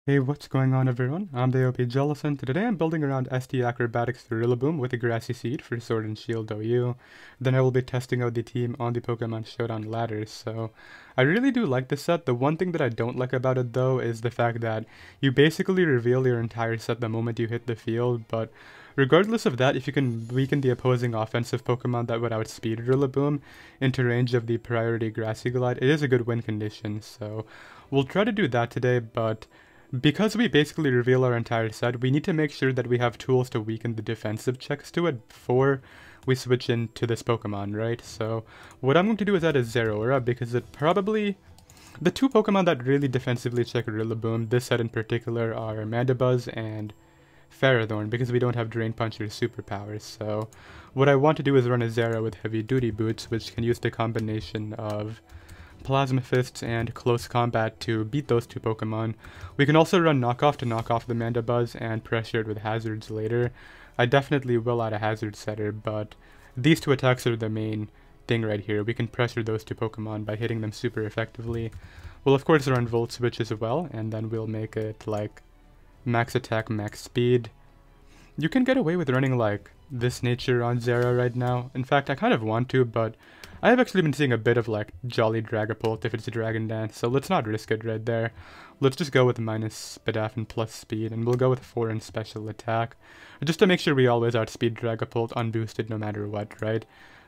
Hey, what's going on everyone? I'm the OPJellicent. Today I'm building around SD Acrobatics Rillaboom with a Grassy Seed for Sword and Shield OU. Then I will be testing out the team on the Pokemon Showdown ladders, so I really do like this set. The one thing that I don't like about it though is the fact that you basically reveal your entire set the moment you hit the field, but regardless of that, if you can weaken the opposing offensive Pokemon that would outspeed Rillaboom into range of the priority Grassy Glide, it is a good win condition, so we'll try to do that today, but because we basically reveal our entire set, we need to make sure that we have tools to weaken the defensive checks to it before we switch into this Pokemon, right? So what I'm going to do is add a Zeraora because it probably... The two Pokemon that really defensively check Rillaboom, this set in particular, are Mandibuzz and Ferrothorn because we don't have Drain Punch or superpowers. So what I want to do is run a Zera with heavy duty boots, which can use the combination of Plasma Fists and Close Combat to beat those two Pokemon. We can also run Knockoff to knock off the Mandibuzz and pressure it with Hazards later. I definitely will add a Hazard Setter, but these two attacks are the main thing right here. We can pressure those two Pokemon by hitting them super effectively. We'll of course run Volt Switch as well, and then we'll make it like max attack, max speed. You can get away with running like this nature on Zera right now. In fact, I kind of want to, but I have actually been seeing a bit of like Jolly Dragapult if it's a Dragon Dance, so let's not risk it right there. Let's just go with minus Spadaf and plus speed, and we'll go with 4 in special attack, just to make sure we always outspeed Dragapult unboosted no matter what, right?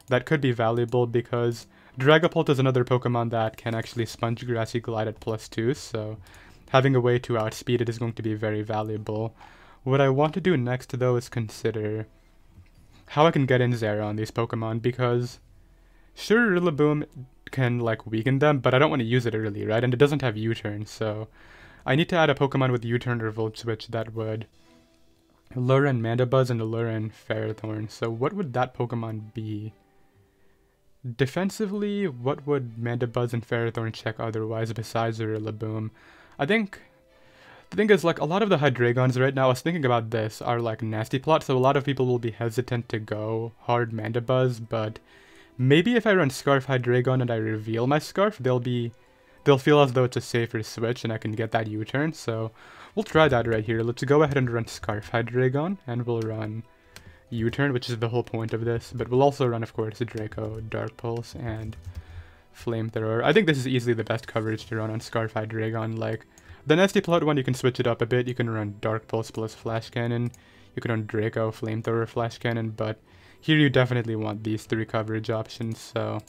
That could be valuable because Dragapult is another Pokemon that can actually sponge Grassy Glide at +2, so having a way to outspeed it is going to be very valuable. What I want to do next though is consider how I can get in Zera on these Pokemon, because sure, Rillaboom can like weaken them, but I don't want to use it early, right? And it doesn't have U-turn, so I need to add a Pokemon with U-turn or Volt Switch that would lure in Mandibuzz and lure in Ferrothorn. So what would that Pokemon be? Defensively, what would Mandibuzz and Ferrothorn check otherwise besides the Rillaboom? I think the thing is, like, a lot of the Hydreigons right now, I was thinking about this, are like nasty plots, so a lot of people will be hesitant to go hard Mandibuzz, but maybe if I run Scarf Hydreigon and I reveal my Scarf, they'll feel as though it's a safer switch and I can get that U-turn, so we'll try that right here. Let's go ahead and run Scarf Hydreigon, and we'll run U-turn, which is the whole point of this, but we'll also run, of course, Draco, Dark Pulse, and Flamethrower. I think this is easily the best coverage to run on Scarf Hydreigon. Like, the nasty plot one, you can switch it up a bit. You can run Dark Pulse plus Flash Cannon, you can run Draco, Flamethrower, Flash Cannon, but here you definitely want these 3 coverage options, so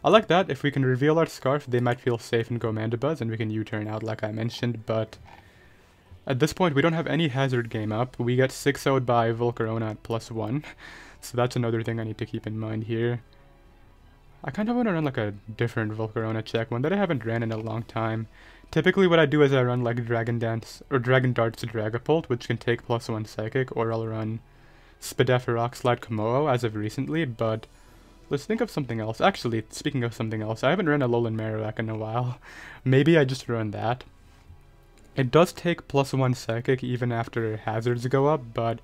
I like that. If we can reveal our Scarf, they might feel safe and go Mandibuzz, and we can U-turn out like I mentioned, but at this point we don't have any Hazard game up. We get 6-0'd by Volcarona at +1, so that's another thing I need to keep in mind here. I kind of want to run like a different Volcarona check, one that I haven't ran in a long time. Typically what I do is I run like Dragon Dance or Dragon Darts to Dragapult, which can take +1 Psychic, or I'll run Spadaf or Rock Slide Kommo-o as of recently, but let's think of something else. Actually, speaking of something else, I haven't run Alolan Marowak in a while. Maybe I just run that. It does take +1 Psychic even after hazards go up, but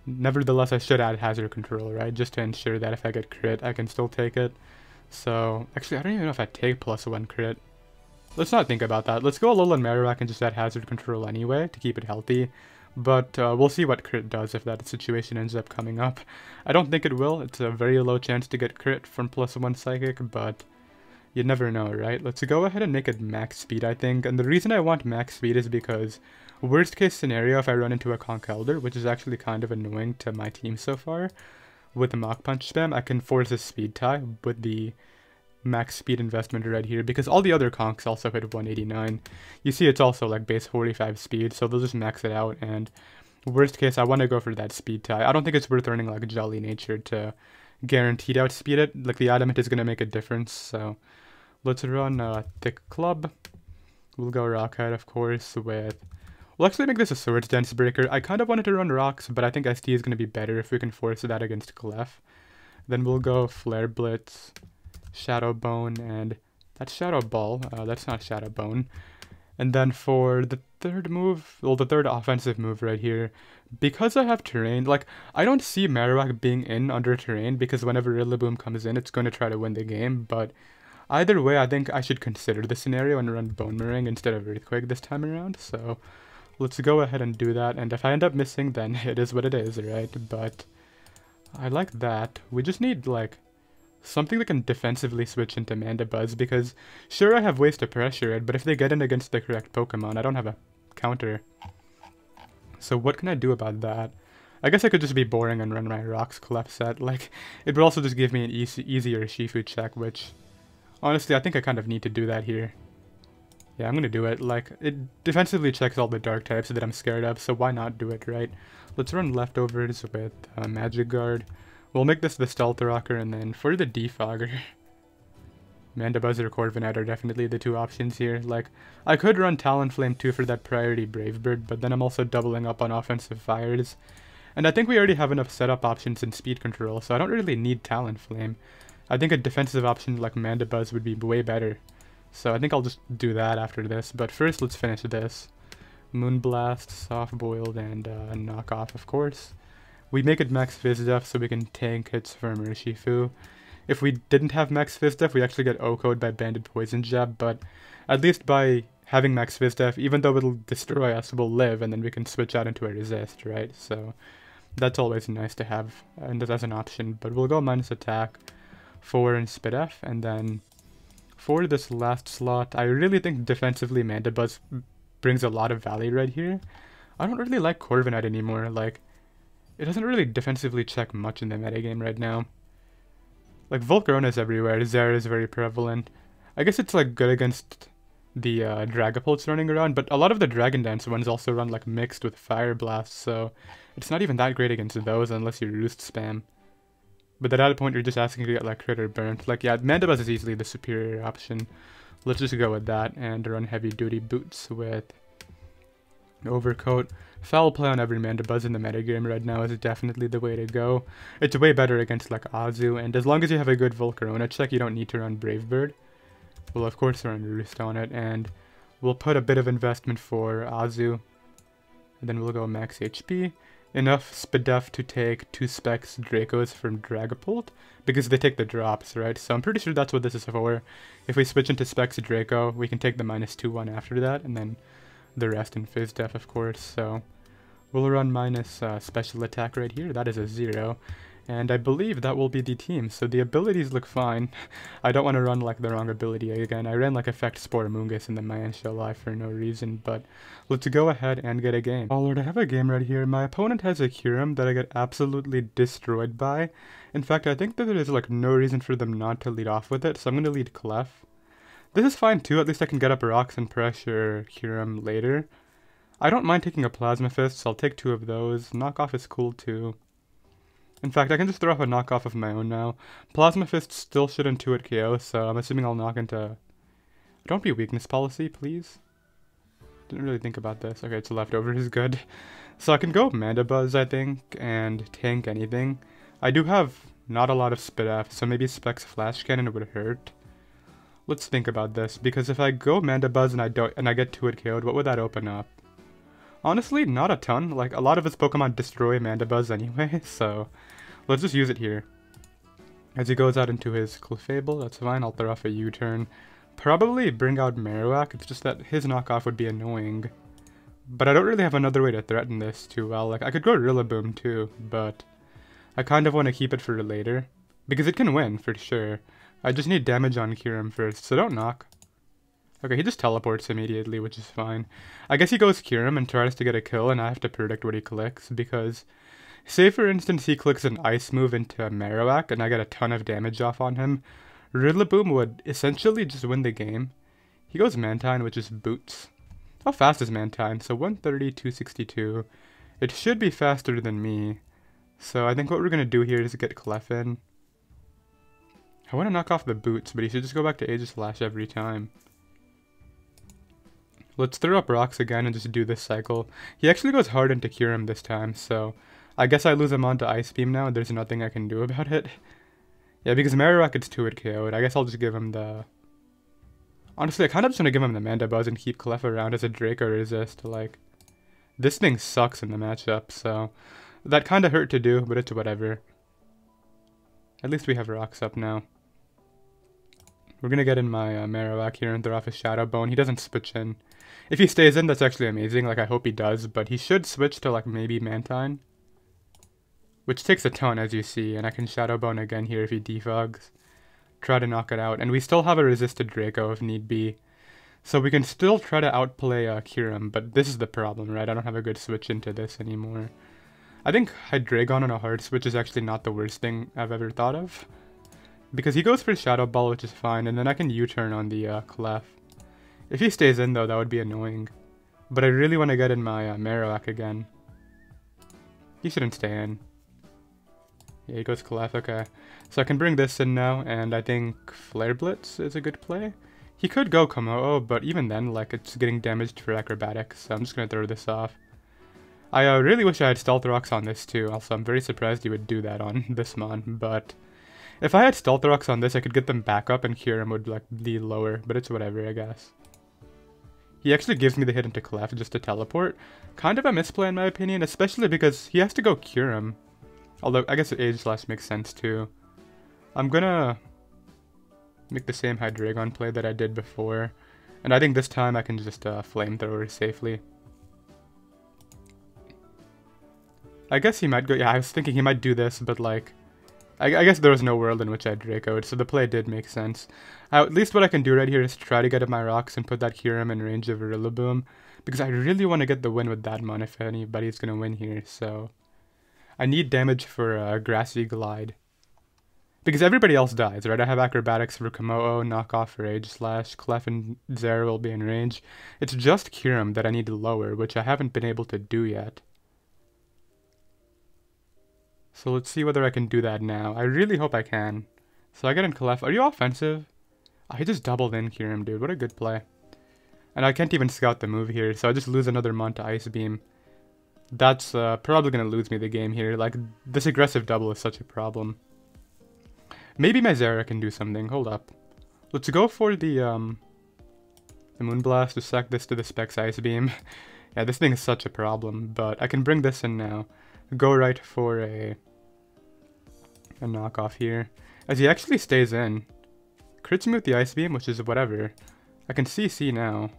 nevertheless I should add Hazard Control, right? Just to ensure that if I get crit, I can still take it. So, actually, I don't even know if I take +1 crit. Let's not think about that. Let's go Alolan Marowak and just add Hazard Control anyway to keep it healthy. But we'll see what crit does if that situation ends up coming up. I don't think it will. It's a very low chance to get crit from +1 Psychic, but you never know, right? Let's go ahead and make it max speed, I think. And the reason I want max speed is because worst case scenario, if I run into a Conkeldurr, which is actually kind of annoying to my team so far, with the Mach Punch spam, I can force a speed tie with the max speed investment right here, because all the other conks also hit 189. You see it's also like base 45 speed, so they'll just max it out, and worst case I want to go for that speed tie. I don't think it's worth running like Jolly Nature to guaranteed outspeed it. Like, the Adamant is going to make a difference, so let's run Thick Club. We'll go Rockhead, of course, with... We'll actually make this a Swords Dance Breaker. I kind of wanted to run Rocks, but I think SD is going to be better if we can force that against Clef. Then we'll go Flare Blitz, Shadow Bone, and that's Shadow Ball. That's not Shadow Bone. And then for the third move, well, the third offensive move right here, because I have terrain, like, I don't see Marowak being in under terrain, because whenever Rillaboom comes in, it's going to try to win the game, but Either way, I think I should consider the scenario and run Boomerang instead of Earthquake this time around, so let's go ahead and do that, and if I end up missing, then it is what it is, right? But I like that. We just need, like, something that can defensively switch into Mandibuzz, because sure, I have ways to pressure it, but if they get in against the correct Pokemon, I don't have a counter. So what can I do about that? I guess I could just be boring and run my Rocks Clef set. Like, it would also just give me an easier Shifu check, which, honestly, I think I kind of need to do that here. Yeah, I'm gonna do it. Like, it defensively checks all the dark types that I'm scared of, so why not do it, right? Let's run Leftovers with Magic Guard. We'll make this the Stealth Rocker, and then for the Defogger, Mandibuzz or Corviknight are definitely the two options here. Like, I could run Talonflame too for that priority Brave Bird, but then I'm also doubling up on offensive fires. And I think we already have enough setup options in speed control, so I don't really need Talonflame. I think a defensive option like Mandibuzz would be way better. So I think I'll just do that after this, but first let's finish this. Moonblast, Soft Boiled, and Knockoff, of course. We make it Max Fizdef so we can tank hits from Urshifu. If we didn't have Max Fizdef, we actually get O-Code by Banded Poison Jab, but at least by having Max Fizdef, even though it'll destroy us, we'll live, and then we can switch out into a Resist, right? So that's always nice to have and as an option, but we'll go minus attack, 4 and Spidef, and then for this last slot, I really think defensively Mandibuzz brings a lot of value right here. I don't really like Corviknight anymore, like, it doesn't really defensively check much in the metagame right now. Like, Volcarona's everywhere, Zeraora is very prevalent. I guess it's, like, good against the Dragapults running around, but a lot of the Dragon Dance ones also run, like, mixed with Fire Blast, so it's not even that great against those unless you Roost spam. But at that point, you're just asking to get, like, crit or burnt. Like, yeah, Mandibuzz is easily the superior option. Let's just go with that and run Heavy Duty Boots with Overcoat. Foul Play on every Mandibuzz in the metagame right now is definitely the way to go. It's way better against, like, Azu, and as long as you have a good Volcarona check, you don't need to run Brave Bird. We'll, of course, run Roost on it, and we'll put a bit of investment for Azu. And then we'll go Max HP. Enough Spidef to take 2 Specs Dracos from Dragapult, because they take the drops, right? So I'm pretty sure that's what this is for. If we switch into Specs Draco, we can take the -2-1 after that, and then the rest in Fizdef, of course. So we'll run minus special attack right here. That is a 0. And I believe that will be the team. So the abilities look fine. I don't want to run like the wrong ability again. I ran like Effect Spore Amoonguss in the Mayan Live for no reason, but let's go ahead and get a game. Oh lord, I have a game right here. My opponent has a Kyurem that I get absolutely destroyed by. In fact, I think that there is like no reason for them not to lead off with it, so I'm going to lead Clef. This is fine too, at least I can get up rocks and pressure Kyurem later. I don't mind taking a Plasma Fist, so I'll take 2 of those. Knockoff is cool too. In fact, I can just throw off a knockoff of my own now. Plasma Fist still should intuit KO, so I'm assuming I'll knock into... Don't be weakness policy, please. Didn't really think about this. Okay, it's leftover is good. So I can go Mandibuzz, I think, and tank anything. I do have not a lot of Spidef, so maybe Specs Flash Cannon would hurt. Let's think about this, because if I go Mandibuzz and I get 2-hit KO'd, what would that open up? Honestly, not a ton. Like, a lot of his Pokemon destroy Mandibuzz anyway, so let's just use it here. As he goes out into his Clefable, that's fine. I'll throw off a U-turn. Probably bring out Marowak. It's just that his knockoff would be annoying. But I don't really have another way to threaten this too well. Like, I could go Rillaboom too, but I kind of want to keep it for later. Because it can win, for sure. I just need damage on Kyurem first, so don't knock. Okay, he just teleports immediately, which is fine. I guess he goes Kyurem and tries to get a kill, and I have to predict what he clicks, because... Say, for instance, he clicks an Ice move into Marowak, and I get a ton of damage off on him. Rillaboom would essentially just win the game. He goes Mantine, which is Boots. How fast is Mantine? So 130, 262. It should be faster than me. So I think what we're going to do here is get Clef in. I want to knock off the Boots, but he should just go back to Aegislash every time. Let's throw up rocks again and just do this cycle. He actually goes hard into Kyurem this time, so I guess I lose him onto Ice Beam now. There's nothing I can do about it. Yeah, because Marowak gets 2-hit KO'd. I guess I'll just give him the... Honestly, I kind of just want to give him the Mandibuzz and keep Clef around as a Draco resist. Like, this thing sucks in the matchup, so that kind of hurt to do, but it's whatever. At least we have rocks up now. We're gonna get in my Marowak here and throw off his Shadow Bone. He doesn't switch in. If he stays in, that's actually amazing. Like, I hope he does, but he should switch to, like, maybe Mantine. Which takes a ton, as you see, and I can Shadow Bone again here if he defogs. Try to knock it out, and we still have a resisted Draco if need be. So we can still try to outplay Kyurem, but this is the problem, right? I don't have a good switch into this anymore. I think Hydreigon on a hard switch is actually not the worst thing I've ever thought of. Because he goes for Shadow Ball, which is fine, and then I can U-turn on the Clef. If he stays in, though, that would be annoying. But I really want to get in my Marowak again. He shouldn't stay in. Yeah, he goes Clef, okay. So I can bring this in now, and I think Flare Blitz is a good play. He could go Kommo-o, but even then, like, it's getting damaged for Acrobatics, so I'm just going to throw this off. I really wish I had Stealth Rocks on this too, also I'm very surprised you would do that on this mon, but if I had Stealth Rocks on this, I could get them back up and Kyurem would, like, be lower, but it's whatever, I guess. He actually gives me the hit into Clef just to teleport. Kind of a misplay in my opinion, especially because he has to go Kyurem. Although, I guess Age Slash makes sense too. I'm gonna make the same Hydreigon play that I did before. And I think this time I can just Flamethrower safely. I guess he might go, yeah, I was thinking he might do this, but like, I guess there was no world in which I Draco'd, so the play did make sense. At least what I can do right here is try to get at my rocks and put that Kyurem in range of Rillaboom, because I really want to get the win with that mon if anybody's going to win here, so I need damage for Grassy Glide. Because everybody else dies, right? I have Acrobatics for Kommo-o, Knockoff for Age Slash, Clef and Zeraora will be in range. It's just Kyurem that I need to lower, which I haven't been able to do yet. So let's see whether I can do that now. I really hope I can. So I get in Clef. Are you offensive? Oh, he just doubled in Kyurem, dude. What a good play. And I can't even scout the move here, so I just lose another mon to Ice Beam. That's probably going to lose me the game here. Like, this aggressive double is such a problem. Maybe my Zeraora can do something. Hold up. Let's go for the Moonblast to sack this to the Specs Ice Beam. Yeah, this thing is such a problem, but I can bring this in now. Go right for a knockoff here. As he actually stays in. Crits me with the Ice Beam, which is whatever. I can CC now.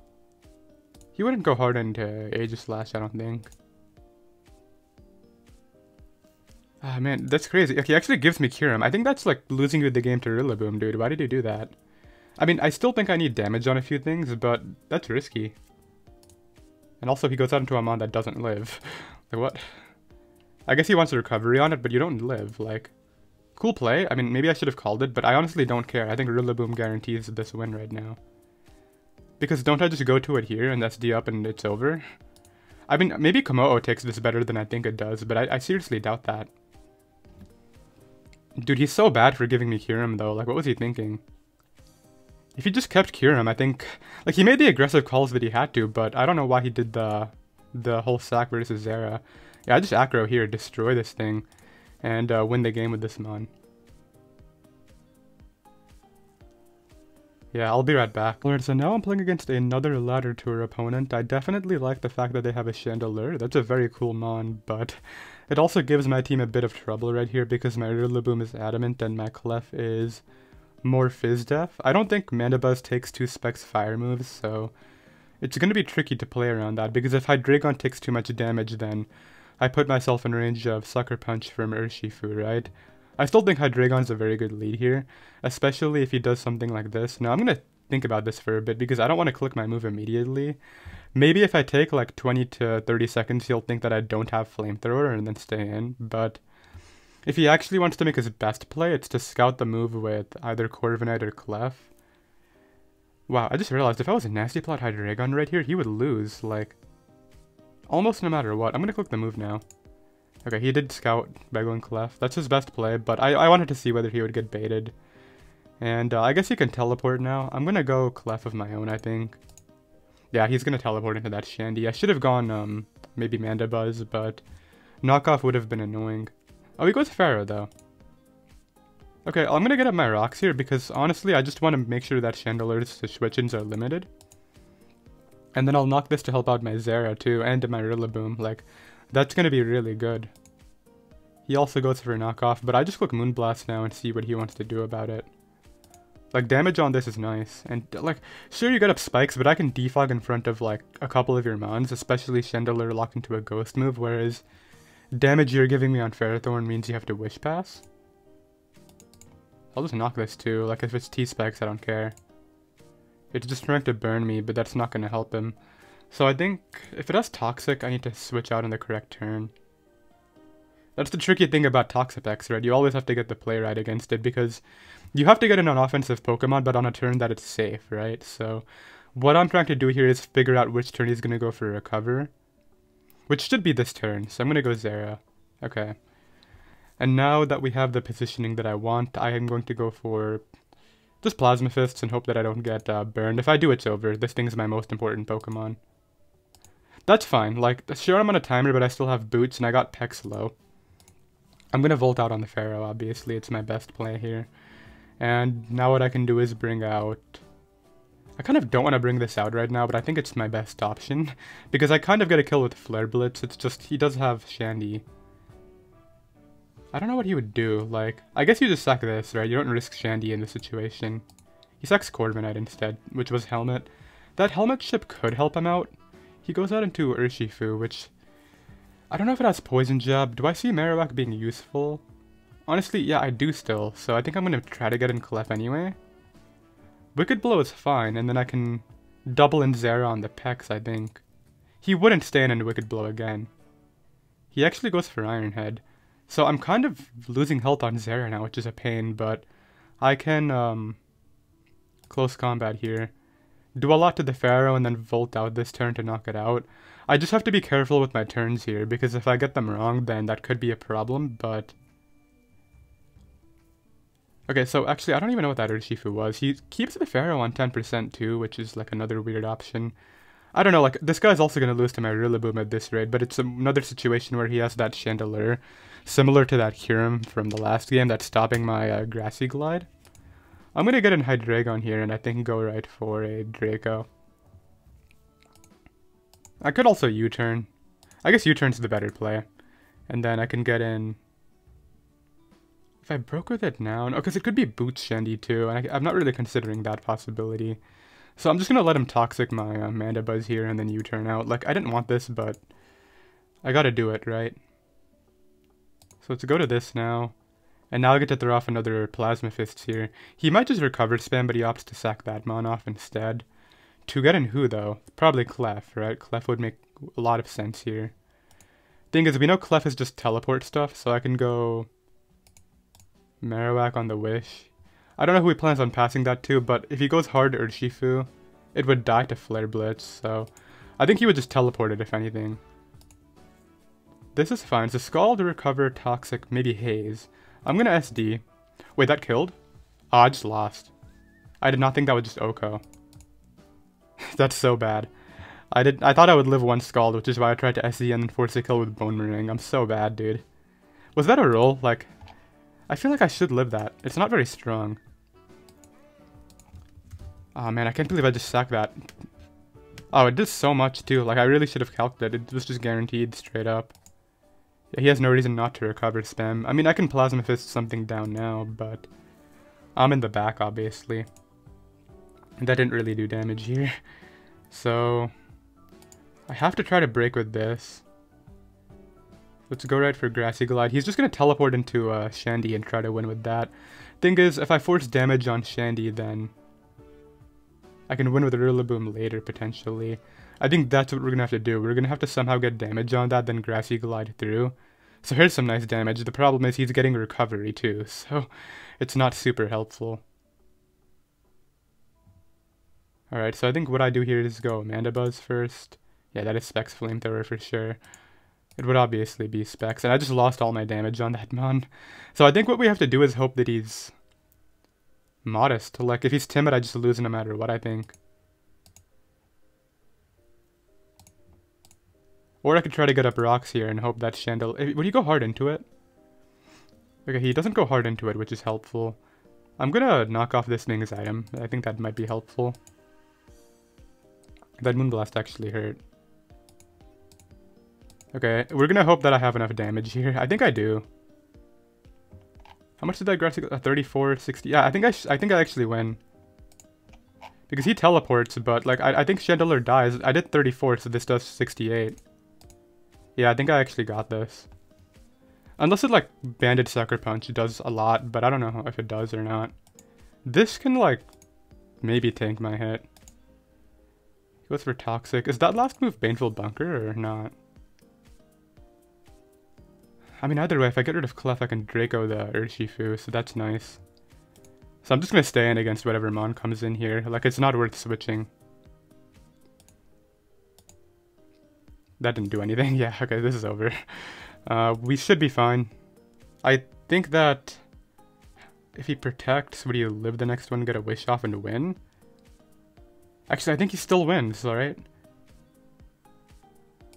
He wouldn't go hard into Age Slash, I don't think. Ah, man, that's crazy. Okay, he actually gives me Kyurem. I think that's like losing you the game to Rillaboom, dude. Why did you do that? I mean, I still think I need damage on a few things, but that's risky. And also, he goes out into a mon that doesn't live. Like, what? I guess he wants a recovery on it, but you don't live. Like, cool play. I mean, maybe I should have called it, but I honestly don't care. I think Rillaboom guarantees this win right now. Because don't I just go to it here and SD up and it's over? I mean, maybe Kommo-o takes this better than I think it does, but I seriously doubt that. Dude, he's so bad for giving me Kyurem, though. Like, what was he thinking? If he just kept Kyurem, I think... Like, he made the aggressive calls that he had to, but I don't know why he did the whole sack versus Zeraora. Yeah, I just aggro here, destroy this thing, and win the game with this mon. Yeah, I'll be right back. Alright, so now I'm playing against another ladder tour opponent. I definitely like the fact that they have a Chandelure. That's a very cool mon, but it also gives my team a bit of trouble right here because my Rillaboom is Adamant and my Clef is more Fizz Def. I don't think Mandibuzz takes 2 Specs Fire moves, so it's going to be tricky to play around that because if Hydreigon takes too much damage, then I put myself in range of Sucker Punch from Urshifu, right? I still think Hydreigon's a very good lead here, especially if he does something like this. Now, I'm going to think about this for a bit because I don't want to click my move immediately. Maybe if I take like 20 to 30 seconds, he'll think that I don't have Flamethrower and then stay in. But if he actually wants to make his best play, it's to scout the move with either Corviknight or Clef. Wow, I just realized if I was a Nasty Plot Hydreigon right here, he would lose, like, almost no matter what. I'm going to click the move now. Okay, he did scout by going Clef. That's his best play, but I wanted to see whether he would get baited. And I guess he can teleport now. I'm going to go Clef of my own, I think. Yeah, he's going to teleport into that Shandy. I should have gone maybe Mandibuzz, but knockoff would have been annoying. Oh, he goes Pharaoh, though. Okay, I'm going to get up my rocks here because, honestly, I just want to make sure that Chandelures to switch-ins are limited. And then I'll knock this to help out my Zeraora, too, and my Rillaboom. Like, that's going to be really good. He also goes for a knockoff, but I just click Moonblast now and see what he wants to do about it. Like, damage on this is nice. And, like, sure you get up spikes, but I can defog in front of, like, a couple of your mons, especially Chandelure locked into a ghost move, whereas damage you're giving me on Ferrothorn means you have to Wish Pass. I'll just knock this too. Like, if it's T-Specs, I don't care. It's just trying to burn me, but that's not going to help him. So I think if it has Toxic, I need to switch out on the correct turn. That's the tricky thing about Toxapex, right? You always have to get the play right against it, because you have to get in an offensive Pokemon, but on a turn that it's safe, right? So what I'm trying to do here is figure out which turn he's going to go for Recover, which should be this turn. So I'm going to go Zera. Okay. And now that we have the positioning that I want, I am going to go for just Plasma Fists and hope that I don't get burned. If I do, it's over. This thing is my most important Pokemon. That's fine. Like, sure, I'm on a timer, but I still have Boots, and I got Pex low. I'm going to Volt out on the Pharaoh, obviously. It's my best play here. And now what I can do is bring out... I kind of don't want to bring this out right now, but I think it's my best option. Because I kind of get a kill with Flare Blitz. It's just, he does have Shandy. I don't know what he would do. Like, I guess you just sack this, right? You don't risk Shandy in this situation. He sacks Corviknight instead, which was Helmet. That Helmet chip could help him out. He goes out into Urshifu, which... I don't know if it has Poison Jab. Do I see Marowak being useful? Honestly, yeah, I do still. So I think I'm going to try to get in Clef anyway. Wicked Blow is fine, and then I can double in Zera on the Pex, I think. He wouldn't stay in Wicked Blow again. He actually goes for Iron Head. So I'm kind of losing health on Zera now, which is a pain, but I can close combat here. Do a lot to the Pharaoh and then Volt out this turn to knock it out. I just have to be careful with my turns here, because if I get them wrong, then that could be a problem, but... Okay, so actually, I don't even know what that Urshifu was. He keeps the Pharaoh on 10% too, which is like another weird option. I don't know, like, this guy's also going to lose to my Rillaboom at this rate, but it's another situation where he has that Chandelure, similar to that Kyurem from the last game that's stopping my Grassy Glide. I'm going to get in Hydreigon here, and I think go right for a Draco. I could also U-turn. I guess U-turn's the better play. And then I can get in... If I broke with it now... No, because it could be Boots Shandy too, and I'm not really considering that possibility. So I'm just going to let him Toxic my Mandibuzz here and then U-turn out. Like, I didn't want this, but I gotta do it, right? So let's go to this now. And now I get to throw off another Plasma Fists here. He might just Recover spam, but he opts to sack that mon off instead. To get in who, though? Probably Clef, right? Clef would make a lot of sense here. Thing is, we know Clef is just teleport stuff, so I can go Marowak on the Wish. I don't know who he plans on passing that to, but if he goes hard to Urshifu, it would die to Flare Blitz, so I think he would just teleport it if anything. This is fine. So Scald, Recover, Toxic, maybe Haze. I'm gonna SD. Wait, that killed? Oh, I just lost. I did not think that would just Oko. That's so bad. I thought I would live one Scald, which is why I tried to SD and then force a kill with Bone Ring. I'm so bad, dude. Was that a roll? Like, I feel like I should live that. It's not very strong. Oh man, I can't believe I just sacked that. Oh, it does so much too. Like, I really should have calculated. It was just guaranteed straight up. Yeah, he has no reason not to Recover spam. I mean, I can Plasma Fist something down now, but I'm in the back, obviously. That didn't really do damage here. So I have to try to break with this. Let's go right for Grassy Glide. He's just going to teleport into Shandy and try to win with that. Thing is, if I force damage on Shandy, then I can win with Rillaboom later, potentially. I think that's what we're going to have to do. We're going to have to somehow get damage on that, then Grassy Glide through. So here's some nice damage. The problem is he's getting recovery too, so it's not super helpful. Alright, so I think what I do here is go Mandibuzz first. Yeah, that is Specs Flamethrower for sure. It would obviously be Specs, and I just lost all my damage on that mon. So I think what we have to do is hope that he's modest. Like, if he's timid, I just lose no matter what, I think. Or I could try to get up rocks here and hope that Chandelure... Would he go hard into it? Okay, he doesn't go hard into it, which is helpful. I'm gonna knock off this thing's item. I think that might be helpful. That Moonblast actually hurt. Okay, we're gonna hope that I have enough damage here. I think I do. How much did that Grassy Glide? 34, 60. Yeah, I think I actually win. Because he teleports, but like I think Chandelure dies. I did 34, so this does 68. Yeah, I think I actually got this. Unless it like Banded Sucker Punch does a lot, but I don't know if it does or not. This can like maybe tank my hit. He goes for Toxic. Is that last move Baneful Bunker or not? I mean, either way, if I get rid of Clef, I can Draco the Urshifu, so that's nice. So I'm just gonna stay in against whatever Mon comes in here. Like, it's not worth switching. That didn't do anything. Yeah, okay, this is over. We should be fine. I think that if he protects, would he live the next one, get a Wish off, and win? Actually, I think he still wins, alright?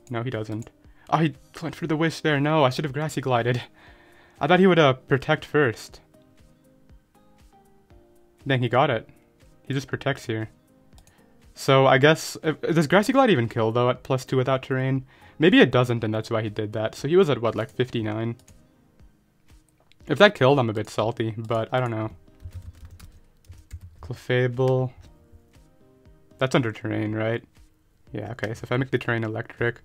No, he doesn't. Oh, he went for the Wish there. No, I should have Grassy Glided. I thought he would protect first. Dang, he got it. He just protects here. So I guess, does Grassy Glide even kill though at +2 without terrain? Maybe it doesn't and that's why he did that. So he was at what, like 59? If that killed, I'm a bit salty, but I don't know. Clefable. That's under terrain, right? Yeah, okay, so if I make the terrain electric.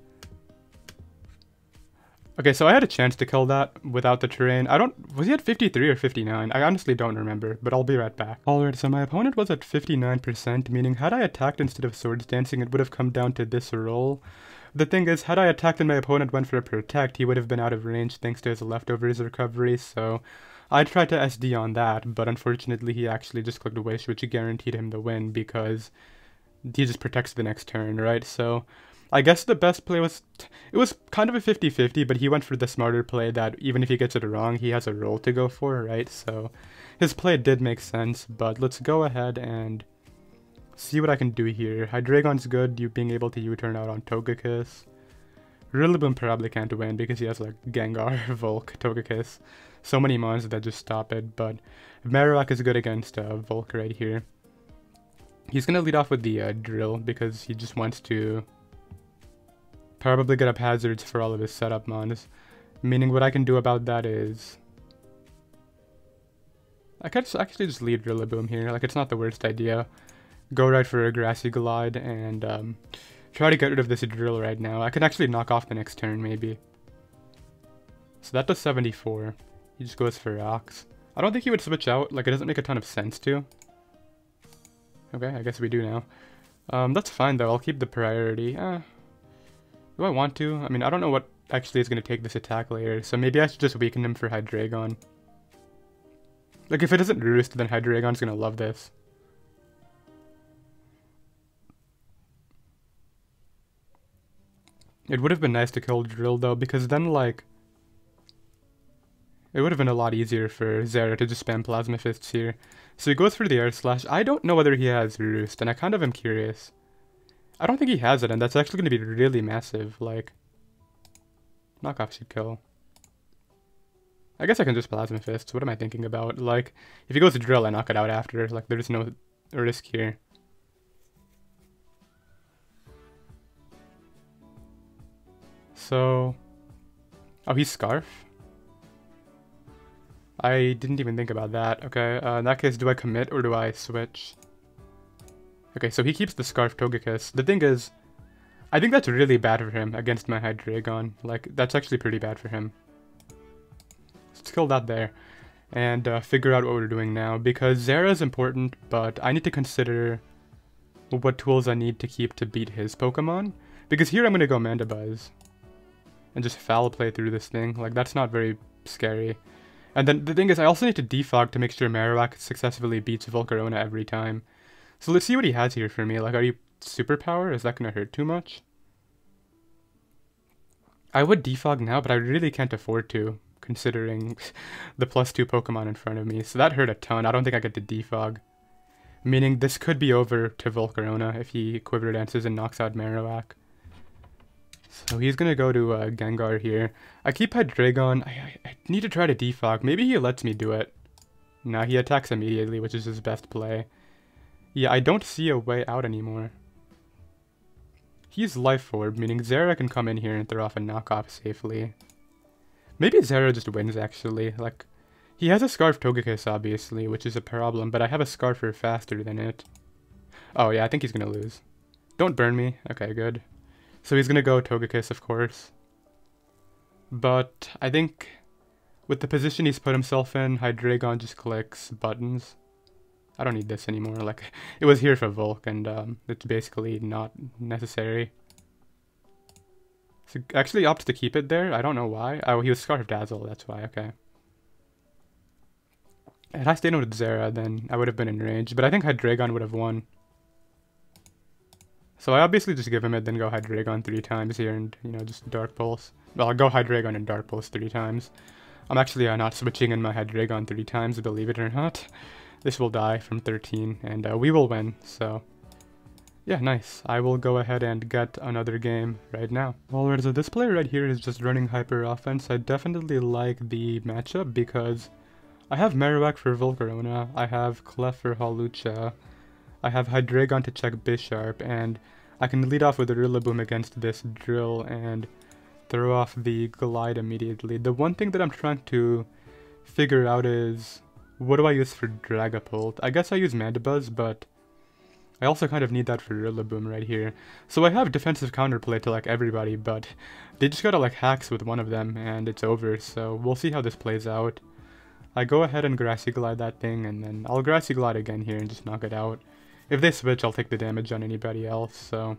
Okay, so I had a chance to kill that without the terrain. Was he at 53 or 59? I honestly don't remember, but I'll be right back. Alright, so my opponent was at 59%, meaning had I attacked instead of Swords Dancing, it would have come down to this roll. The thing is, had I attacked and my opponent went for a Protect, he would have been out of range thanks to his Leftovers recovery, so I tried to SD on that, but unfortunately he actually just clicked Wish, which guaranteed him the win because he just protects the next turn, right? So I guess the best play was, it was kind of a 50-50, but he went for the smarter play that even if he gets it wrong, he has a roll to go for, right? So his play did make sense, but let's go ahead and see what I can do here. Hydreigon's good, you being able to U-turn out on Togekiss. Rillaboom probably can't win because he has like Gengar, Volk, Togekiss. So many mons that just stop it, but Marowak is good against Volk right here. He's gonna lead off with the Drill because he just wants to probably get up hazards for all of his setup mons. Meaning what I can do about that is I could actually just lead Rillaboom here. Like, it's not the worst idea. Go right for a Grassy Glide and try to get rid of this Drill right now. I can actually knock off the next turn maybe. So that does 74. He just goes for Rocks. I don't think he would switch out. Like, it doesn't make a ton of sense to. Okay, I guess we do now. That's fine though. I'll keep the priority. Do I want to? I mean, I don't know what actually is going to take this attack later, so maybe I should just weaken him for Hydreigon. Like, if it doesn't Roost, then Hydreigon's going to love this. It would have been nice to kill Drill, though, because then, like, it would have been a lot easier for Zera to just spam Plasma Fists here. So he goes for the Air Slash. I don't know whether he has Roost, and I kind of am curious. I don't think he has it, and that's actually going to be really massive. Like, knockoff should kill. I guess I can just Plasma Fists. What am I thinking about? Like, if he goes to Drill, I knock it out after. Like, there's no risk here. So, oh, he's Scarf? I didn't even think about that. Okay, in that case, do I commit or do I switch? Okay, so he keeps the Scarf Togekiss. The thing is, I think that's really bad for him against my Hydreigon. Like, that's actually pretty bad for him. Let's kill that there. And figure out what we're doing now. Because Zera is important, but I need to consider what tools I need to keep to beat his Pokemon. Because here I'm going to go Mandibuzz. And just foul play through this thing. Like, that's not very scary. And then the thing is, I also need to defog to make sure Marowak successfully beats Volcarona every time. So let's see what he has here for me. Like, are you Superpower? Is that going to hurt too much? I would defog now, but I really can't afford to, considering the +2 Pokemon in front of me. So that hurt a ton. I don't think I get to defog. Meaning this could be over to Volcarona if he Quiver Dances and knocks out Marowak. So he's going to go to Gengar here. I keep Hydreigon. I need to try to defog. Maybe he lets me do it. Nah, he attacks immediately, which is his best play. Yeah, I don't see a way out anymore. He's Life Orb, meaning Zera can come in here and throw off a knockoff safely. Maybe Zera just wins, actually. Like, He has a Scarf Togekiss, obviously, which is a problem, but I have a Scarfer faster than it. Oh, yeah, I think he's gonna lose. Don't burn me. Okay, good. So he's gonna go Togekiss, of course. But I think with the position he's put himself in, Hydreigon just clicks buttons. I don't need this anymore. Like, it was here for Volk, and it's basically not necessary. So actually opts to keep it there. I don't know why. Oh, he was Scarf Dazzle. That's why. Okay. Had I stayed with Zera, then I would have been in range. But I think Hydreigon would have won. So I obviously just give him it, then go Hydreigon 3 times here, and, you know, just Dark Pulse. Well, I'll go Hydreigon and Dark Pulse 3 times. I'm actually not switching in my Hydreigon 3 times, believe it or not. This will die from 13, and we will win, so... yeah, nice. I will go ahead and get another game right now. Alright, so this player right here is just running Hyper Offense. I definitely like the matchup because I have Marowak for Volcarona, I have Clef for Hawlucha, I have Hydreigon to check Bisharp, and I can lead off with a Rillaboom against this Drill and throw off the Glide immediately. The one thing that I'm trying to figure out is, what do I use for Dragapult? I guess I use Mandibuzz, but I also kind of need that for Rillaboom right here. So I have defensive counterplay to like everybody, but they just gotta like hacks with one of them and it's over, so we'll see how this plays out. I go ahead and Grassy Glide that thing, and then I'll Grassy Glide again here and just knock it out. If they switch, I'll take the damage on anybody else, so...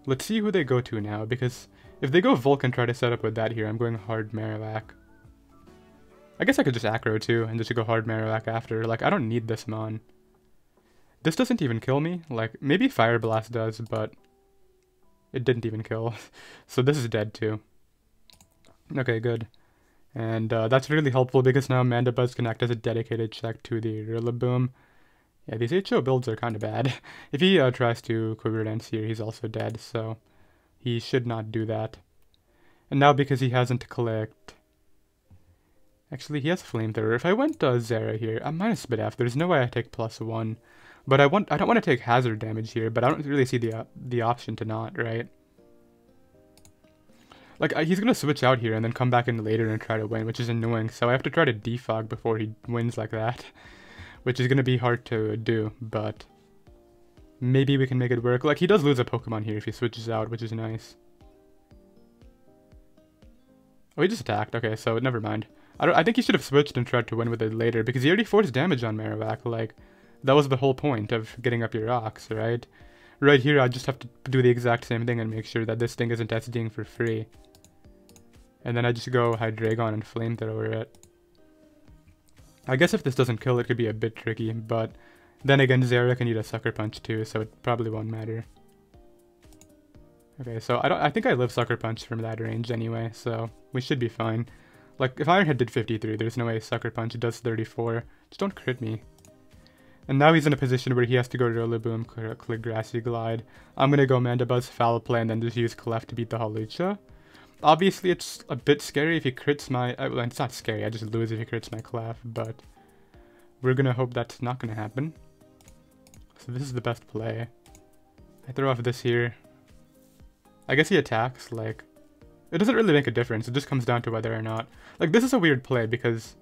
let's see who they go to now, because if they go Volk and try to set up with that here, I'm going hard Marowak. I guess I could just Acro too, and just go hard Marowak after. Like, I don't need this Mon. This doesn't even kill me. Like, maybe Fire Blast does, but it didn't even kill. So this is dead too. Okay, good. And that's really helpful because now Mandibuzz can act as a dedicated check to the Rillaboom. Yeah, these HO builds are kind of bad. If he tries to Quiver Dance here, he's also dead, so he should not do that. And now because he hasn't clicked... actually, he has Flamethrower. If I went Zera here, I'm minus Spidef. There's no way I take +1. But I don't want to take hazard damage here, but I don't really see the option to not, right? Like, he's going to switch out here and then come back in later and try to win, which is annoying. So I have to try to defog before he wins like that. Which is going to be hard to do, but maybe we can make it work. Like, he does lose a Pokemon here if he switches out, which is nice. Oh, he just attacked. Okay, so never mind. I think he should have switched and tried to win with it later, because he already forced damage on Marowak. Like, that was the whole point of getting up your rocks, right? Right here, I just have to do the exact same thing and make sure that this thing isn't SDing for free. And then I just go Hydreigon and Flamethrower it. I guess if this doesn't kill, it could be a bit tricky, but then again, Zera can eat a Sucker Punch too, so it probably won't matter. Okay, so I think I live Sucker Punch from that range anyway, so we should be fine. Like, if Iron Head did 53, there's no way Sucker Punch does 34. Just don't crit me. And now he's in a position where he has to go to Rillaboom, click Grassy Glide. I'm gonna go Mandibuzz, Foul Play, and then just use Clef to beat the Hawlucha. Obviously, it's a bit scary if he crits my... well, it's not scary, I just lose if he crits my Clef, but... we're gonna hope that's not gonna happen. So this is the best play. I throw off this here. I guess he attacks, like... it doesn't really make a difference, it just comes down to whether or not... like, this is a weird play because...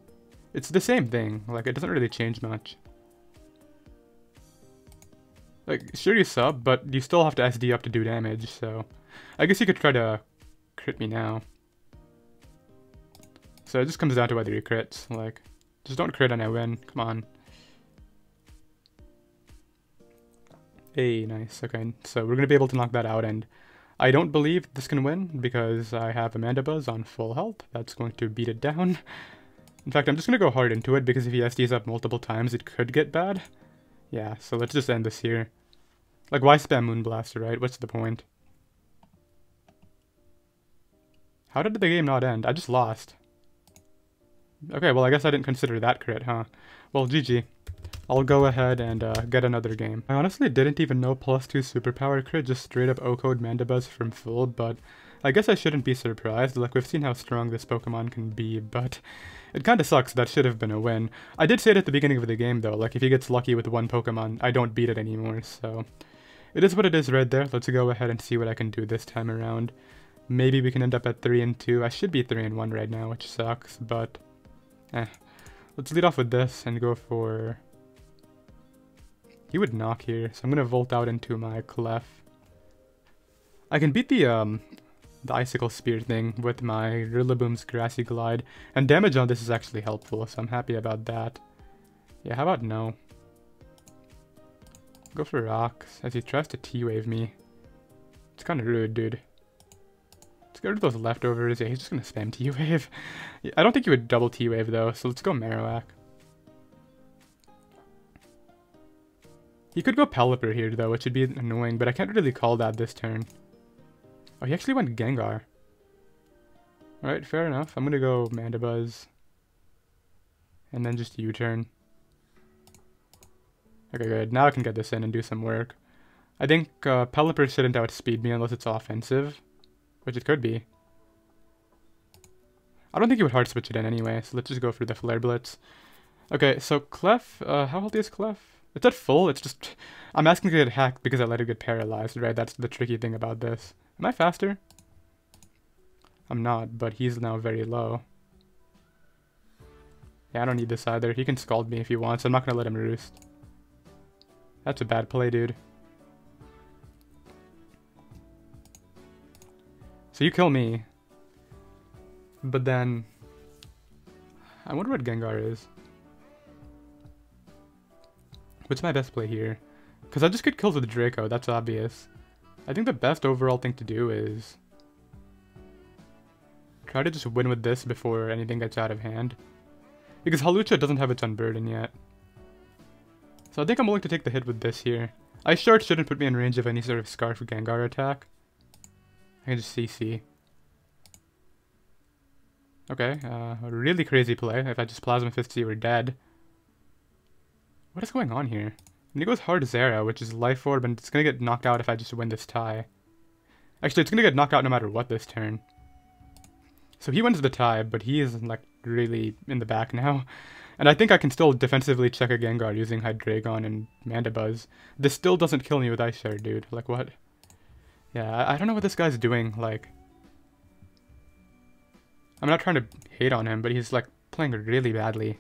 it's the same thing, like, it doesn't really change much. Like, sure you sub, but you still have to SD up to do damage, so... I guess you could try to... crit me now. So it just comes down to whether he crits, like... just don't crit and I win, come on. Hey, nice, okay, so we're gonna be able to knock that out, and... I don't believe this can win, because I have a Mandibuzz on full health. That's going to beat it down. In fact, I'm just gonna go hard into it, because if he SDs up multiple times, it could get bad. Yeah, so let's just end this here. Like, why spam Moonblaster, right? What's the point? How did the game not end? I just lost. Okay, well, I guess I didn't consider that crit, huh? Well, GG. I'll go ahead and get another game. I honestly didn't even know +2 superpower crit, just straight up O-code Mandibuzz from full, but I guess I shouldn't be surprised. Like, we've seen how strong this Pokemon can be, but it kinda sucks. That should have been a win. I did say it at the beginning of the game, though, like, if he gets lucky with one Pokemon, I don't beat it anymore, so... it is what it is right there. Let's go ahead and see what I can do this time around. Maybe we can end up at 3-2. I should be 3-1 right now, which sucks, but... Let's lead off with this and go for... He would knock here, so I'm gonna Volt out into my Clef. I can beat the Icicle Spear thing with my Rillaboom's Grassy Glide, and damage on this is actually helpful, so I'm happy about that. Yeah, how about no? Go for Rocks, as he tries to T-Wave me. It's kinda rude, dude. Let's get rid of those leftovers. Yeah, he's just gonna spam T-Wave. Yeah, I don't think he would double T-Wave though, so let's go Marowak. He could go Pelipper here though, which would be annoying, but I can't really call that this turn. Oh, he actually went Gengar. Alright, fair enough. I'm gonna go Mandibuzz. And then just U-turn. Okay, good. Now I can get this in and do some work. I think Pelipper shouldn't outspeed me unless it's offensive. Which it could be. I don't think he would hard switch it in anyway, so let's just go for the Flare Blitz. Okay, so Clef, how healthy is Clef? It's at full, it's just... I'm asking to get hacked because I let it get paralyzed, right? That's the tricky thing about this. Am I faster? I'm not, but he's now very low. Yeah, I don't need this either. He can Scald me if he wants, I'm not gonna let him roost. That's a bad play, dude. So you kill me. But then... I wonder what Gengar is. What's my best play here? Because I just get kills with Draco, that's obvious. I think the best overall thing to do is... try to just win with this before anything gets out of hand. Because Hawlucha doesn't have its Unburden yet. So I think I'm willing to take the hit with this here. Ice Shard shouldn't put me in range of any sort of Scarf Gengar attack. I can just CC. Okay, a really crazy play. If I just Plasma Fist, we're dead. What is going on here? And he goes hard Zera, which is Life Orb, and it's gonna get knocked out if I just win this tie. Actually, it's gonna get knocked out no matter what this turn. So he wins the tie, but he is, like, really in the back now. And I think I can still defensively check a Gengar using Hydreigon and Mandibuzz. This still doesn't kill me with Ice Shard, dude. Like, what? Yeah, I don't know what this guy's doing, like... I'm not trying to hate on him, but he's, like, playing really badly.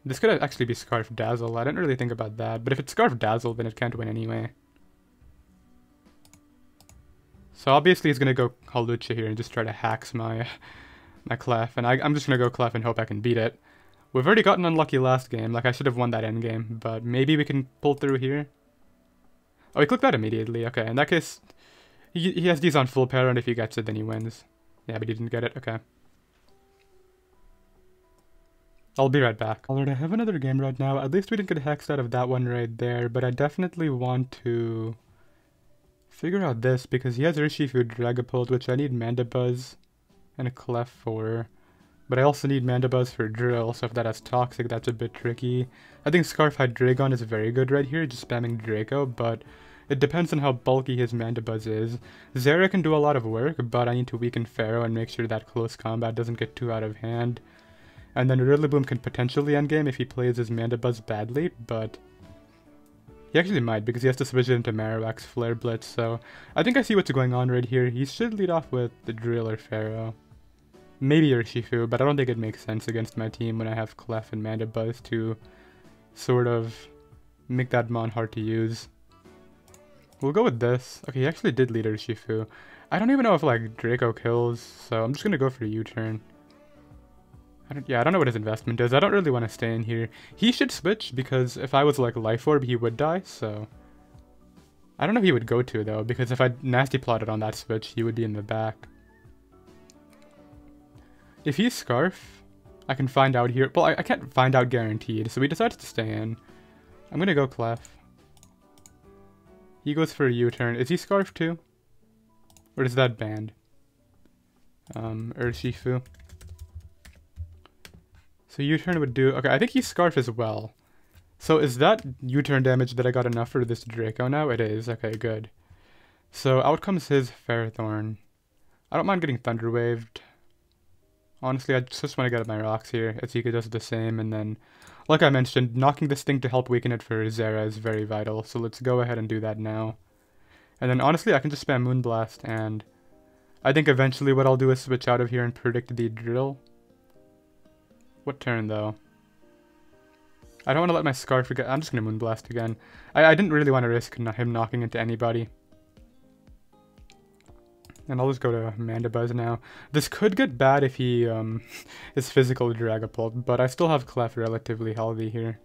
This could actually be Scarf Dazzle. I didn't really think about that, but if it's Scarf Dazzle, then it can't win anyway. So obviously he's gonna go Hawlucha here and just try to hacks my Clef, and I'm just gonna go Clef and hope I can beat it. We've already gotten unlucky last game, like I should have won that endgame, but maybe we can pull through here. Oh, he clicked that immediately. Okay, in that case, he has these on full power, and if he gets it, then he wins. Yeah, but he didn't get it. Okay. I'll be right back. Alright, I have another game right now. At least we didn't get hexed out of that one right there, but I definitely want to figure out this, because he has Urshifu Dragapult, which I need Mandibuzz and a Clef for. But I also need Mandibuzz for Drill, so if that has Toxic, that's a bit tricky. I think Scarf Hydreigon is very good right here, just spamming Draco, but it depends on how bulky his Mandibuzz is. Zera can do a lot of work, but I need to weaken Pharaoh and make sure that close combat doesn't get too out of hand. And then Rillaboom can potentially endgame if he plays his Mandibuzz badly, but he actually might, because he has to switch it into Marowak's Flare Blitz, so I think I see what's going on right here. He should lead off with the Drill or Pharaoh. Maybe Urshifu, but I don't think it makes sense against my team when I have Clef and Mandibuzz to sort of make that mon hard to use. We'll go with this. Okay, he actually did lead Urshifu. I don't even know if, like, Draco kills, so I'm just gonna go for a U-turn. I don't know what his investment is. I don't really want to stay in here. He should switch, because if I was, like, Life Orb, he would die, so... I don't know if he would go to, though, because if I nasty plotted on that switch, he would be in the back. If he's Scarf, I can find out here. Well, I can't find out guaranteed, so he decides to stay in. I'm gonna go Clef. He goes for a U-turn. Is he Scarf too? Or is that banned? Urshifu. So U-turn would do... Okay, I think he's Scarf as well. So is that U-turn damage that I got enough for this Draco now? It is. Okay, good. So out comes his Ferrothorn. I don't mind getting Thunder Waved. Honestly, I just want to get my rocks here. Azika does the same, and then, like I mentioned, knocking this thing to help weaken it for Zera is very vital, so let's go ahead and do that now. And then, honestly, I can just spam Moonblast, and I think eventually what I'll do is switch out of here and predict the drill. What turn, though? I don't want to let my Scarf get... I'm just going to Moonblast again. I didn't really want to risk him knocking into anybody. And I'll just go to Mandibuzz now. This could get bad if he is physical Dragapult, but I still have Clef relatively healthy here.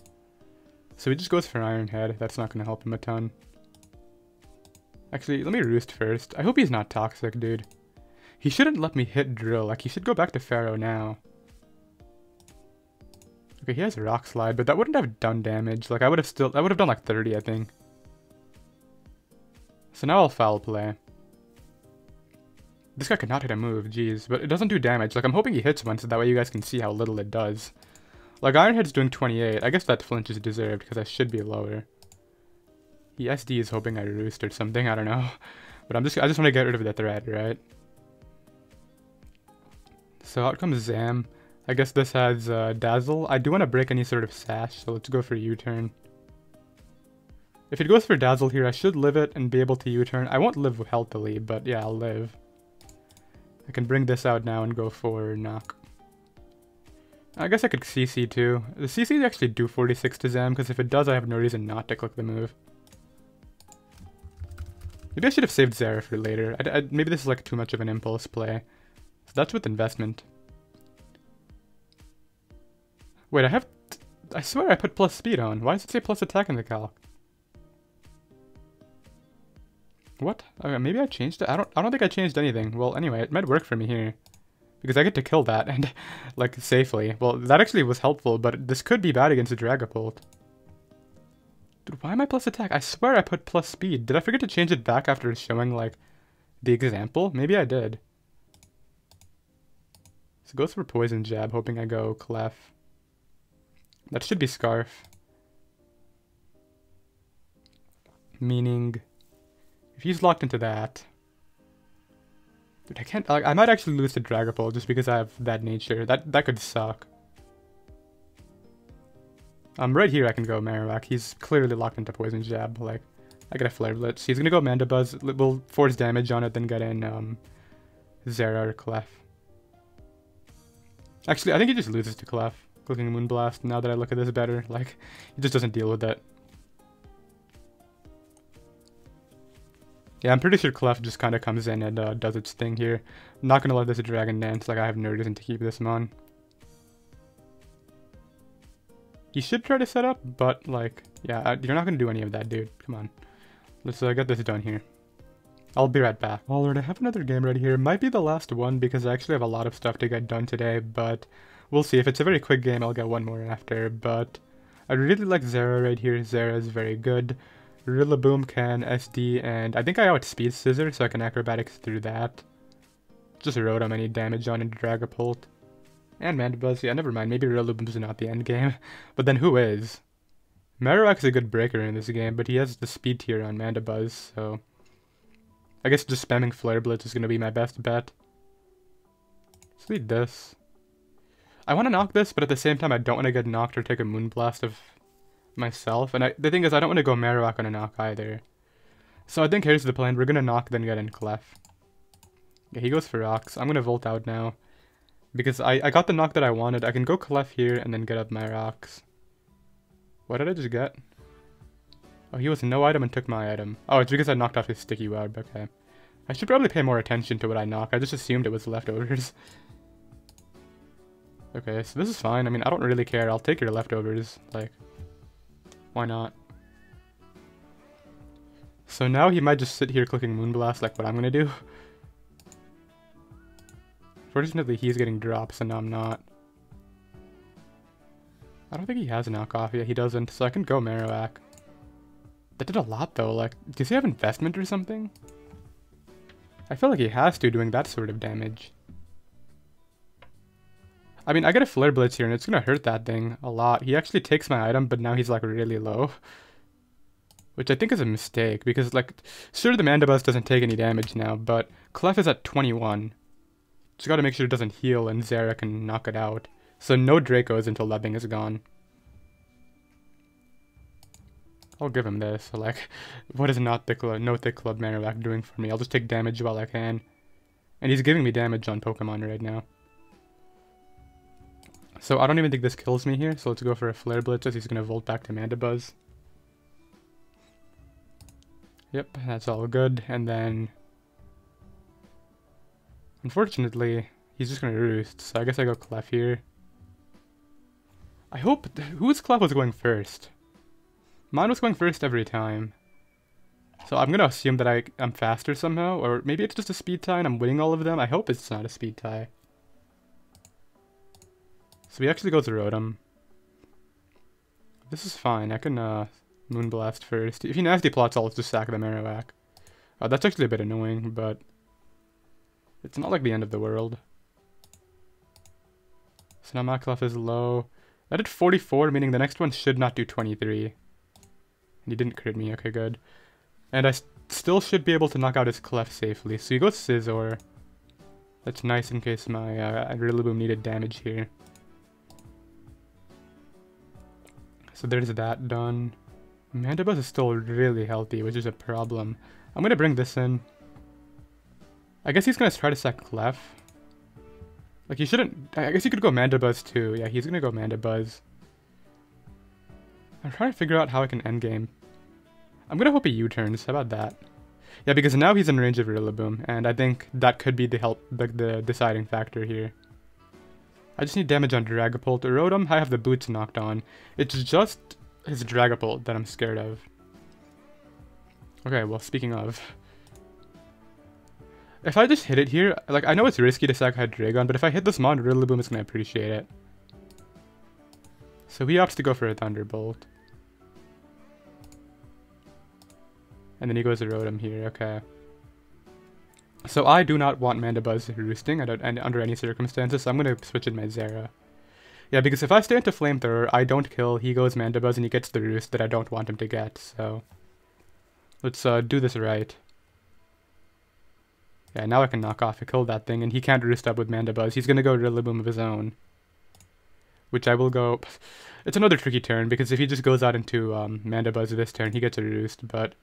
So he just goes for Iron Head. That's not going to help him a ton. Actually, let me Roost first. I hope he's not toxic, dude. He shouldn't let me hit Drill. Like, he should go back to Pharaoh now. Okay, he has Rock Slide, but that wouldn't have done damage. Like, I would have done like 30, I think. So now I'll Foul Play. This guy could not hit a move, jeez. But it doesn't do damage. Like, I'm hoping he hits one so that way you guys can see how little it does. Like, Iron Head's doing 28. I guess that flinch is deserved because I should be lower. He SD is hoping I Roost or something, I don't know. But I just want to get rid of the threat, right? So out comes Zam. I guess this has Dazzle. I do want to break any sort of Sash, so let's go for U-turn. If it goes for Dazzle here, I should live it and be able to U-turn. I won't live healthily, but yeah, I'll live. I can bring this out now and go for Knock. I guess I could CC too. The CCs actually do 46 to Zam, because if it does, I have no reason not to click the move. Maybe I should have saved Zera for later. Maybe this is like too much of an impulse play. So that's with investment. Wait, I swear I put plus speed on. Why does it say plus attack in the calc? What? Okay, maybe I changed it? I don't think I changed anything. Well, anyway, it might work for me here. Because I get to kill that, and, like, safely. Well, that actually was helpful, but this could be bad against a Dragapult. Dude, why am I plus attack? I swear I put plus speed. Did I forget to change it back after showing, like, the example? Maybe I did. So goes for Poison Jab, hoping I go Clef. That should be Scarf. Meaning, if he's locked into that... Dude, I can't... Like, I might actually lose to Dragapult just because I have that nature. That could suck. Right here I can go Marowak. He's clearly locked into Poison Jab. Like, I get a Flare Blitz. He's gonna go Mandibuzz. We'll force damage on it, then get in Zera or Clef. Actually, I think he just loses to Clef. Clicking Moonblast, now that I look at this better. Like, he just doesn't deal with that. Yeah, I'm pretty sure Clef just kind of comes in and does its thing here. I'm not gonna let this Dragon Dance. Like, I have no reason to keep this on. You should try to set up, but, like, yeah, you're not going to do any of that, dude. Come on. Let's get this done here. I'll be right back. Alright, I have another game right here. Might be the last one because I actually have a lot of stuff to get done today, but we'll see. If it's a very quick game, I'll get one more after, but I really like Zera right here. Zera is very good. Rillaboom can SD, and I think I outspeed Scissor, so I can Acrobatics through that. Just wrote how many damage on a Dragapult. And Mandibuzz, yeah, never mind, maybe Rillaboom's not the end game. But then who is? Marowak's a good breaker in this game, but he has the speed tier on Mandibuzz, so... I guess just spamming Flare Blitz is gonna be my best bet. Let's lead this. I want to knock this, but at the same time I don't want to get knocked or take a Moonblast of myself. And the thing is, I don't want to go Marowak on a knock either. So I think here's the plan. We're gonna knock, then get in Clef. Yeah, he goes for Rocks. I'm gonna Volt out now. Because I got the knock that I wanted. I can go Clef here and then get up my Rocks. What did I just get? Oh, he was no item and took my item. Oh, it's because I knocked off his Sticky Web. Okay. I should probably pay more attention to what I knock. I just assumed it was leftovers. Okay, so this is fine. I mean, I don't really care. I'll take your leftovers. Like, why not? So now he might just sit here clicking Moonblast like what I'm gonna do. Fortunately, he's getting drops and I'm not. I don't think he has a knockoff. Yeah, he doesn't. So I can go Marowak. That did a lot though. Like, does he have investment or something? I feel like he has to, doing that sort of damage. I mean, I get a Flare Blitz here and it's gonna hurt that thing a lot. He actually takes my item, but now he's like really low. Which I think is a mistake because, like, sure, the Mandibuzz doesn't take any damage now, but Clef is at 21. Just gotta make sure it doesn't heal and Zera can knock it out. So no Dracos until Lebbing is gone. I'll give him this. Like, what is no Thick Club Marowak doing for me? I'll just take damage while I can. And he's giving me damage on Pokemon right now. So I don't even think this kills me here, so let's go for a Flare Blitz as he's going to Volt back to Mandibuzz. Yep, that's all good, and then... Unfortunately, he's just going to Roost, so I guess I go Clef here. I hope... Whose Clef was going first? Mine was going first every time. So I'm going to assume that I'm faster somehow, or maybe it's just a speed tie and I'm winning all of them. I hope it's not a speed tie. So he actually goes Rotom. This is fine. I can Moonblast first. If he Nasty Plots, I'll just sack the Marowak. That's actually a bit annoying, but it's not like the end of the world. So now my Clef is low. I did 44, meaning the next one should not do 23. And he didn't crit me. Okay, good. And I still should be able to knock out his Clef safely. So he goes Scizor. That's nice in case my Rillaboom needed damage here. So there's that done. Mandibuzz is still really healthy, which is a problem. I'm gonna bring this in. I guess he's gonna try to sack Clef. Like, he shouldn't... I guess he could go Mandibuzz too. Yeah, he's gonna go Mandibuzz. I'm trying to figure out how I can endgame. I'm gonna hope he U-turns. How about that? Yeah, because now he's in range of Rillaboom, and I think that could be the deciding factor here. I just need damage on Dragapult. Rotom, I have the boots knocked on. It's just his Dragapult that I'm scared of. Okay, well, speaking of... If I just hit it here, like, I know it's risky to sack Hydreigon, but if I hit this Mon, Rillaboom is going to appreciate it. So he opts to go for a Thunderbolt. And then he goes to Rotom here, okay. So I do not want Mandibuzz roosting under any circumstances, so I'm going to switch in my Zera. Yeah, because if I stay into Flamethrower, I don't kill, he goes Mandibuzz, and he gets the roost that I don't want him to get, so... Let's do this right. Yeah, now I can knock off. I killed that thing, and he can't roost up with Mandibuzz. He's going to go Rillaboom of his own. Which I will go... It's another tricky turn, because if he just goes out into Mandibuzz this turn, he gets a roost, but...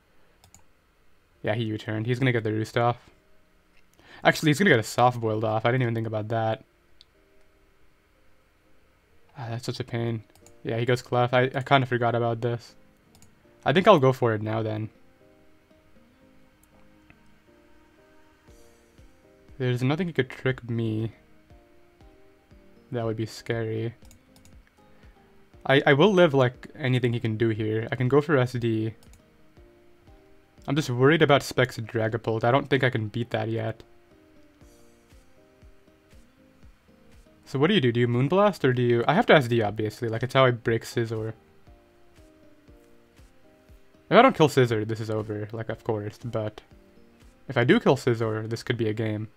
Yeah, he U-turned. He's going to get the roost off. Actually, he's going to get a soft-boiled off. I didn't even think about that. That's such a pain. Yeah, he goes Clef. I kind of forgot about this. I think I'll go for it now, then. There's nothing he could trick me. That would be scary. I will live like anything he can do here. I can go for SD. I'm just worried about Specs Dragapult. I don't think I can beat that yet. So what do you do? Do you Moonblast or do you... I have to SD obviously, like it's how I break Scizor. If I don't kill Scizor, this is over, like of course, but... If I do kill Scizor, this could be a game.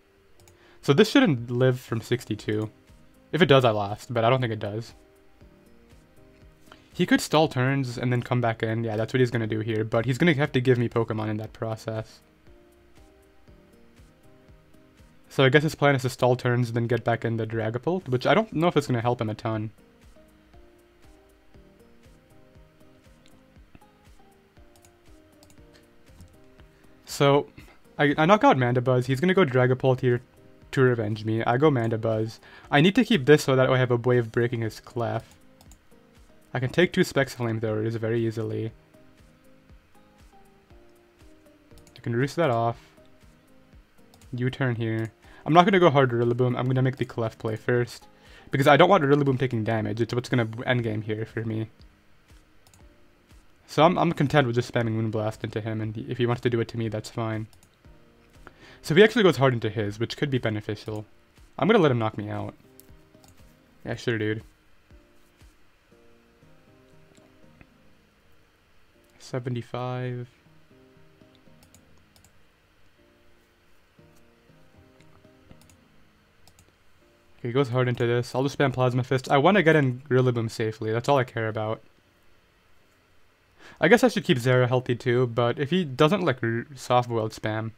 So this shouldn't live from 62. If it does, I lost, but I don't think it does. He could stall turns and then come back in. Yeah, that's what he's going to do here, but he's going to have to give me Pokemon in that process. So I guess his plan is to stall turns, then get back in the Dragapult, which I don't know if it's going to help him a ton. So, I knock out Mandibuzz. He's going to go Dragapult here to revenge me. I go Mandibuzz. I need to keep this so that I have a way of breaking his Clef. I can take 2 Specs Flamethrowers very easily. I can roost that off. U-turn here. I'm not going to go hard Rillaboom. I'm going to make the Clef play first. Because I don't want Rillaboom taking damage. It's what's going to endgame here for me. So I'm content with just spamming Moonblast into him. And if he wants to do it to me, that's fine. So he actually goes hard into his, which could be beneficial. I'm going to let him knock me out. Yeah, sure, dude. 75. Okay, he goes hard into this. I'll just spam Plasma Fist. I want to get in Rillaboom safely. That's all I care about. I guess I should keep Zera healthy too, but if he doesn't like soft-boiled spam...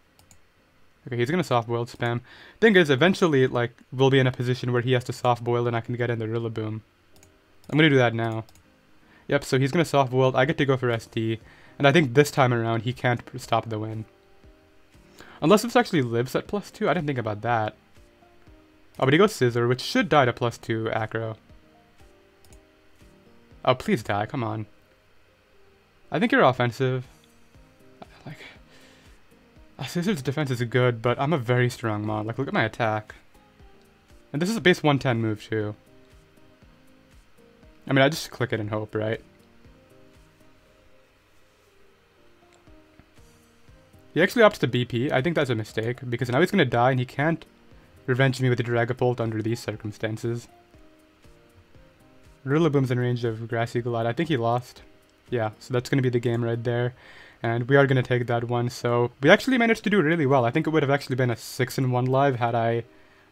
Okay, he's gonna soft-boiled spam. Thing is, eventually, like, we'll be in a position where he has to soft-boil and I can get in the Rillaboom. I'm gonna do that now. Yep, so he's gonna soft-boiled. I get to go for SD. And I think this time around, he can't stop the win. Unless this actually lives at +2. I didn't think about that. Oh, but he goes Scissor, which should die to +2 Acro. Oh, please die. Come on. I think you're offensive. Like, Scissor's defense is good, but I'm a very strong mod. Like, look at my attack. And this is a base 110 move, too. I mean, I just click it and hope, right? He actually opts to BP. I think that's a mistake, because now he's going to die, and he can't revenge me with the Dragapult under these circumstances. Rillaboom's in range of Grassy Glide. I think he lost. Yeah, so that's going to be the game right there. And we are going to take that one. So we actually managed to do really well. I think it would have actually been a 6-1 live had I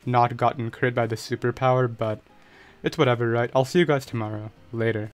not gotten crit by the superpower, but it's whatever, right? I'll see you guys tomorrow. Later.